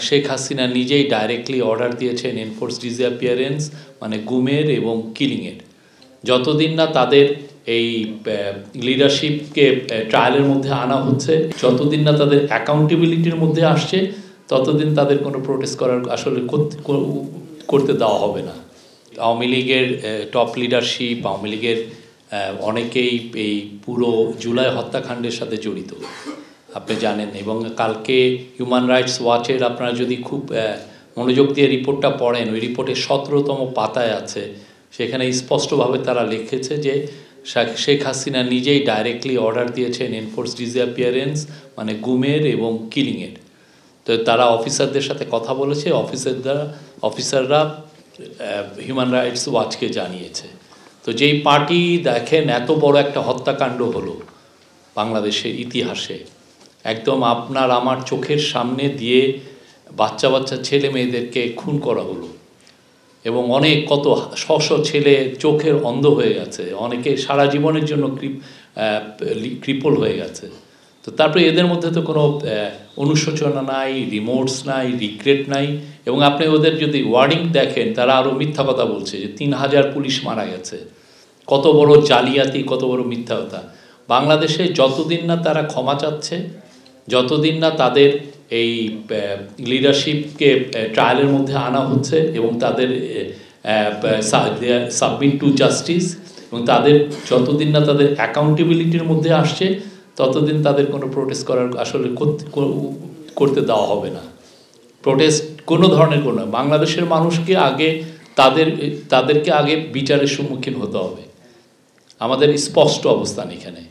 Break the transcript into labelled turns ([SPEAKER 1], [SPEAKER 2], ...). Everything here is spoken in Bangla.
[SPEAKER 1] শেখ হাসিনা নিজেই ডাইরেক্টলি অর্ডার দিয়েছেন এনফোর্স ডিসঅ্যাপিয়ারেন্স মানে গুমের এবং কিলিংয়ের। যতদিন না তাদের এই লিডারশিপকে ট্রায়ালের মধ্যে আনা হচ্ছে, যতদিন না তাদের অ্যাকাউন্টেবিলিটির মধ্যে আসছে, ততদিন তাদের কোনো প্রোটেস্ট করার আসলে করতে দেওয়া হবে না। আওয়ামী লীগের টপ লিডারশিপ, আওয়ামী লীগের অনেকেই এই পুরো জুলাই হত্যাকাণ্ডের সাথে জড়িত, আপনি জানেন। এবং কালকে হিউম্যান রাইটস ওয়াচের আপনারা যদি খুব মনোযোগ দিয়ে রিপোর্টটা পড়েন, ওই রিপোর্টের 17তম পাতায় আছে, সেখানে স্পষ্টভাবে তারা লিখেছে যে শেখ হাসিনা নিজেই ডাইরেক্টলি অর্ডার দিয়েছেন এনফোর্স ডিসঅ্যাপিয়ারেন্স মানে গুমের এবং কিলিংয়ের। তো তারা অফিসারদের সাথে কথা বলেছে, অফিসাররা হিউম্যান রাইটস ওয়াচকে জানিয়েছে। তো যেই পার্টি দেখেন এত বড় একটা হত্যাকাণ্ড হলো বাংলাদেশের ইতিহাসে, একদম আপনার আমার চোখের সামনে দিয়ে বাচ্চা বাচ্চা ছেলে মেয়েদেরকে খুন করা হলো, এবং অনেক কত শশ ছেলে চোখের অন্ধ হয়ে গেছে, অনেকে সারা জীবনের জন্য ক্রিপল হয়ে গেছে। তো তারপরে এদের মধ্যে তো কোনো অনুশোচনা নাই, রিমোর্স নাই, রিগ্রেট নাই। এবং আপনি ওদের যদি ওয়ার্ডিং দেখেন, তারা আরও মিথ্যা কথা বলছে যে 3000 পুলিশ মারা গেছে। কত বড় জালিয়াতি, কত বড় মিথ্যা কথা। বাংলাদেশে যতদিন না তারা ক্ষমা চাচ্ছে, যতদিন না তাদের এই লিডারশিপকে ট্রায়ালের মধ্যে আনা হচ্ছে এবং তাদের সাবমিট টু জাস্টিস, এবং তাদের যতদিন না তাদের অ্যাকাউন্টেবিলিটির মধ্যে আসছে, ততদিন তাদের কোনো প্রোটেস্ট করার আসলে করতে দেওয়া হবে না। প্রোটেস্ট কোনো ধরনের কোনো, বাংলাদেশের মানুষকে আগে তাদেরকে আগে বিচারের সম্মুখীন হতে হবে। আমাদের স্পষ্ট অবস্থান এখানে।